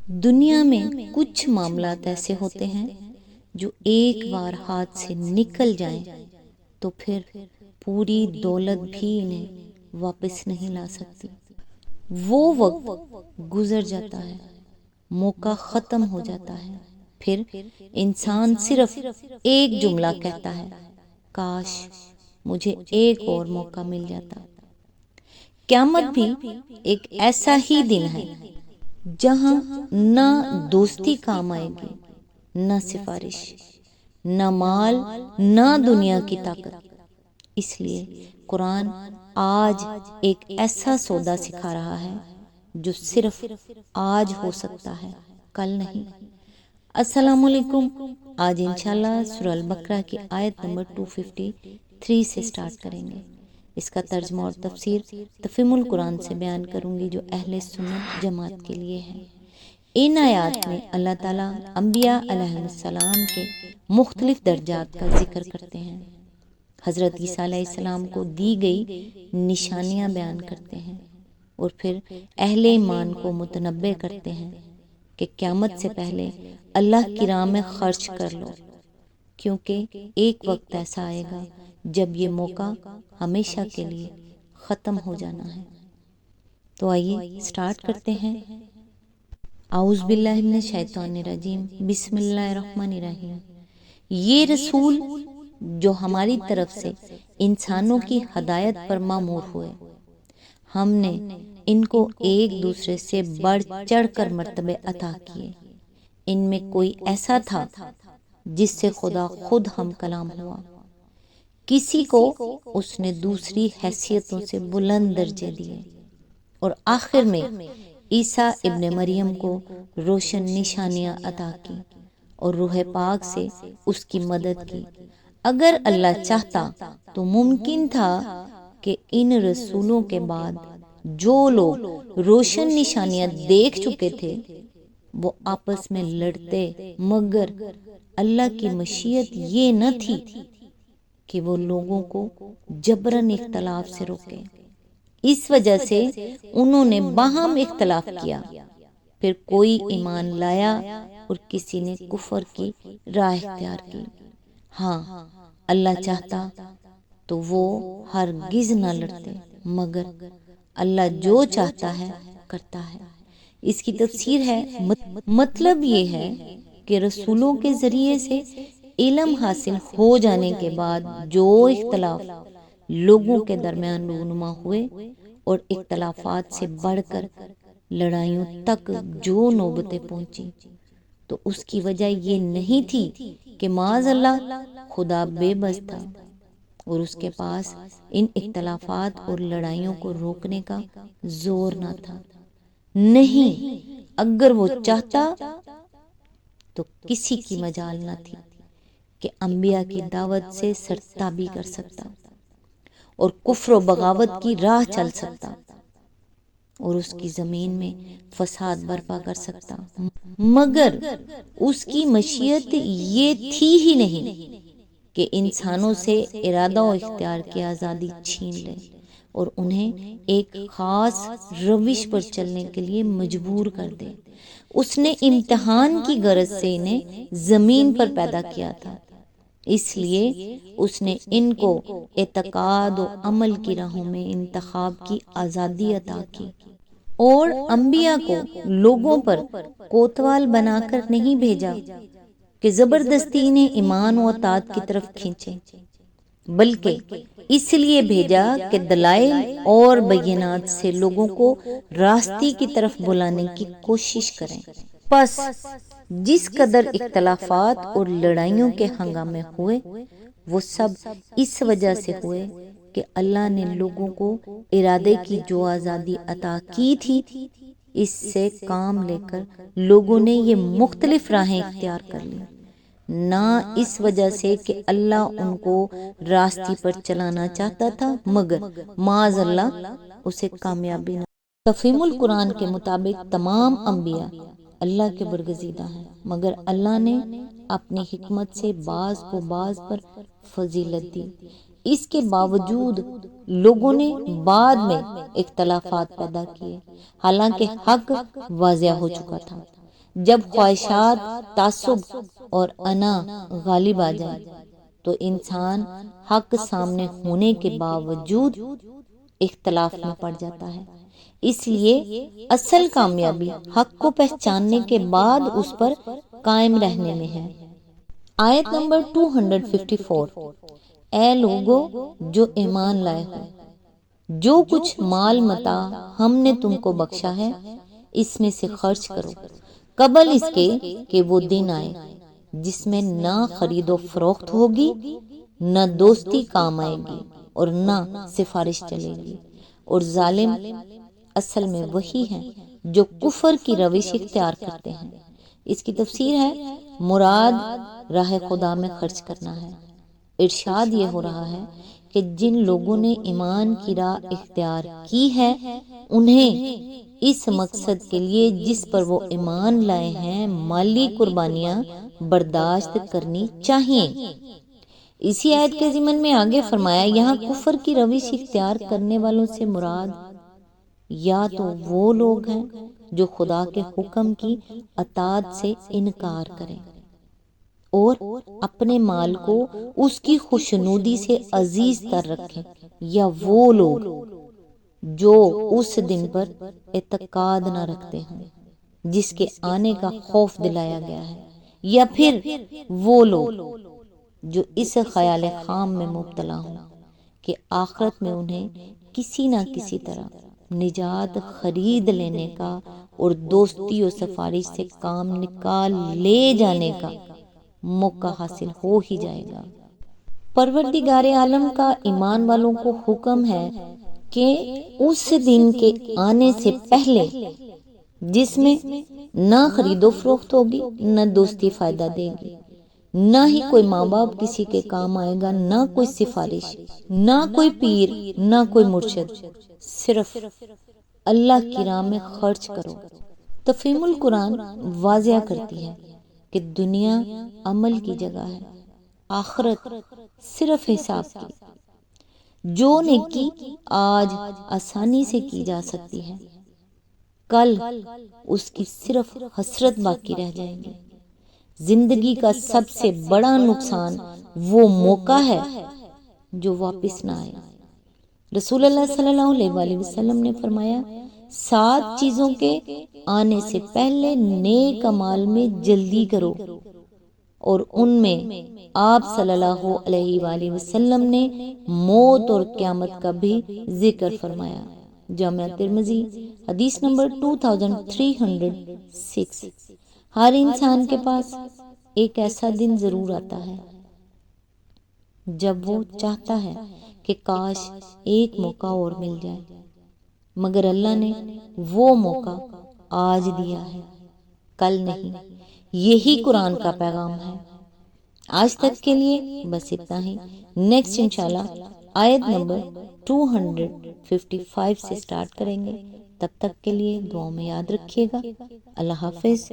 دنیا میں کچھ معاملات ایسے ہوتے ہیں جو ایک بار ہاتھ سے نکل جائیں تو پھر پوری دولت بھی انہیں واپس نہیں لا سکتی۔ وہ وقت گزر جاتا ہے، موقع ختم ہو جاتا ہے، پھر انسان صرف ایک جملہ کہتا ہے، کاش مجھے ایک اور موقع مل جاتا۔ قیامت بھی ایک ایسا ہی دن ہے جہاں نہ دوستی کام آئے گی، نہ سفارش، نہ مال، نہ دنیا کی طاقت۔ اس لیے قرآن آج ایک ایسا سودا سکھا رہا ہے جو صرف آج ہو سکتا ہے، کل نہیں۔ السلام علیکم۔ آج انشاءاللہ سورہ البقرہ کی آیت نمبر 253 سے سٹارٹ کریں گے۔ اس کا ترجمہ اور تفسیر تفہیم القرآن سے بیان کروں گی جو اہل سنت جماعت کے لیے ہے۔ ان آیات میں اللہ تعالیٰ انبیاء علیہ السلام کے مختلف درجات کا ذکر کرتے ہیں، حضرت عیسیٰ علیہ السلام کو دی گئی نشانیاں بیان کرتے ہیں، اور پھر اہل ایمان کو متنبہ کرتے ہیں کہ قیامت سے پہلے اللہ کی راہ میں خرچ کر لو، کیونکہ ایک وقت ایسا آئے گا جب یہ موقع ہمیشہ کے لیے ختم ہو جانا ہے۔ تو آئیے سٹارٹ کرتے ہیں۔ اعوذ باللہ من الشیطان الرجیم، بسم اللہ الرحمن الرحیم۔ یہ رسول جو ہماری طرف سے انسانوں کی ہدایت پر مامور ہوئے، ہم نے ان کو ایک دوسرے سے بڑھ چڑھ کر مرتبے عطا کیے۔ ان میں کوئی ایسا تھا جس سے خدا خود ہم کلام ہوا، کسی کو اس نے دوسری حیثیتوں سے بلند درجے دیے، اور آخر میں عیسیٰ ابن مریم کو روشن نشانیاں عطا کی اور روح پاک سے اس کی مدد کی۔ اگر اللہ چاہتا تو ممکن تھا کہ ان رسولوں کے بعد جو لوگ روشن نشانیاں دیکھ چکے تھے وہ آپس میں لڑتے، مگر اللہ کی مشیت یہ نہ تھی کہ وہ لوگوں کو جبراً اختلاف سے روکے۔ اس وجہ سے انہوں نے باہم اختلاف کیا، پھر کوئی ایمان لایا اور کسی نے کفر کی راہ اختیار کی۔ ہاں، اللہ چاہتا تو وہ ہرگز نہ لڑتے، مگر اللہ جو چاہتا ہے کرتا ہے۔ اس کی تفسیر ہے، مطلب یہ ہے کہ رسولوں کے ذریعے سے علم حاصل ہو جانے کے بعد جو اختلاف لوگوں کے درمیان رونما ہوئے اور اختلافات سے بڑھ کر لڑائیوں تک جو نوبتیں پہنچی، تو اس کی وجہ یہ نہیں تھی کہ معاذ اللہ خدا بے بس تھا اور اس کے پاس ان اختلافات اور لڑائیوں کو روکنے کا زور نہ تھا۔ نہیں، اگر وہ چاہتا تو کسی کی مجال نہ تھی کہ انبیاء کی دعوت سے سرتابی کر سکتا اور کفر و بغاوت کی راہ چل سکتا اور اس کی زمین میں فساد برپا کر سکتا، مگر اس کی مشیت یہ تھی ہی نہیں کہ انسانوں سے ارادہ و اختیار کی آزادی چھین لے اور انہیں ایک خاص روش پر چلنے کے لیے مجبور کر دے۔ اس نے امتحان کی غرض سے انہیں زمین پر پیدا کیا تھا، اس لیے اس نے ان کو اعتقاد و عمل کی راہوں میں انتخاب کی آزادی عطا کی، اور انبیاء کو لوگوں پر کوتوال بنا کر نہیں بھیجا کہ زبردستی انہیں ایمان و اطاعت کی طرف کھینچے، بلکہ اس لیے بھیجا کہ دلائل اور بینات سے لوگوں کو راستے کی طرف بلانے کی کوشش کریں۔ پس جس قدر اختلافات اور لڑائیوں کے ہنگامے ہوئے وہ سب اس وجہ سے ہوئے کہ اللہ نے لوگوں کو ارادے کی جو آزادی عطا کی تھی، اس سے کام لے کر لوگوں نے یہ مختلف راہیں اختیار کر لی، نہ اس وجہ سے کہ اللہ ان کو راستے پر چلانا چاہتا تھا، مگر معاذ اللہ اسے کامیابی نہ۔ تفہیم القرآن کے مطابق تمام انبیاء اللہ کے برگزیدہ ہیں، مگر اللہ نے اپنی حکمت سے بعض کو بعض پر فضیلت دی۔ اس کے باوجود لوگوں نے بعد میں اختلافات پیدا کیے، حالانکہ حق واضح ہو چکا تھا۔ جب خواہشات، تعصب اور انا غالب آ جائے تو انسان حق سامنے ہونے کے باوجود اختلاف میں پڑ جاتا ہے۔ اس لیے اصل کامیابی حق کو پہچاننے کے بعد اس پر قائم رہنے میں ہے۔ آیت نمبر 254، اے لوگو جو ایمان لائے ہو، جو کچھ مال متاع ہم نے تم کو بخشا ہے اس میں سے خرچ کرو، قبل اس کے کہ وہ دن آئے جس میں نہ خرید و فروخت ہوگی، نہ دوستی کام آئے گی اور نہ سفارش چلے گی، اور ظالم اصل میں وہی ہیں جو کفر کی روش اختیار کرتے ہیں۔ اس کی تفسیر ہے، مراد راہ خدا میں خرچ کرنا ہے۔ ارشاد یہ ہو رہا ہے کہ جن لوگوں نے ایمان کی راہ اختیار کی ہے انہیں اس مقصد کے لیے جس پر وہ ایمان لائے ہیں مالی قربانیاں برداشت کرنی چاہیے۔ اسی آیت کے ضمن میں آگے فرمایا، یہاں کفر کی روش اختیار کرنے والوں سے مراد یا تو وہ لوگ ہیں جو خدا کے حکم کی اطاعت سے انکار کریں اور اپنے مال کو اس کی خوشنودی سے عزیز تر رکھیں، یا وہ لوگ جو اس دن پر اعتقاد نہ رکھتے ہوں جس کے آنے کا خوف دلایا گیا ہے، یا پھر وہ لوگ جو اس خیال خام میں مبتلا ہوں کہ آخرت میں انہیں کسی نہ کسی طرح نجات خرید لینے کا اور دوستی و سفارش سے کام نکال لے جانے کا موقع حاصل ہو ہی جائے گا۔ پروردگار عالم کا ایمان والوں کو حکم ہے کہ اس دن کے آنے سے پہلے جس میں نہ خرید و فروخت ہوگی، نہ دوستی فائدہ دے گی، نہ ہی کوئی ماں باپ کسی کے کام آئے گا، نہ کوئی سفارش، نہ کوئی پیر، نہ کوئی مرشد، صرف اللہ کی راہ میں خرچ کرو۔ تفہیم القرآن واضح کرتی ہے کہ دنیا عمل کی جگہ ہے، آخرت صرف حساب کی۔ جو نیکی آج آسانی سے کی جا سکتی ہے، کل اس کی صرف حسرت باقی رہ جائے گی۔ زندگی کا سب سے بڑا نقصان وہ موقع ہے جو واپس نہ آئے۔ رسول اللہ صلی اللہ علیہ وآلہ وسلم نے فرمایا، 7 چیزوں کے آنے سے پہلے نیک اعمال میں جلدی کرو، اور ان میں آپ صلی اللہ علیہ وآلہ وسلم نے موت اور قیامت کا بھی ذکر فرمایا۔ جامعہ ترمذی حدیث نمبر 2306۔ ہر انسان کے پاس ایک ایسا دن ضرور آتا ہے جب وہ چاہتا ہے کہ کاش ایک موقع اور مل جائے، مگر اللہ نے وہ موقع آج دیا ہے، کل نہیں۔ یہی قرآن کا پیغام ہے۔ آج تک کے لیے بس اتنا ہی۔ نیکسٹ انشاءاللہ آیت نمبر 255 سے سٹارٹ کریں گے۔ تب تک کے لیے دعاؤں میں یاد رکھیے گا۔ اللہ حافظ۔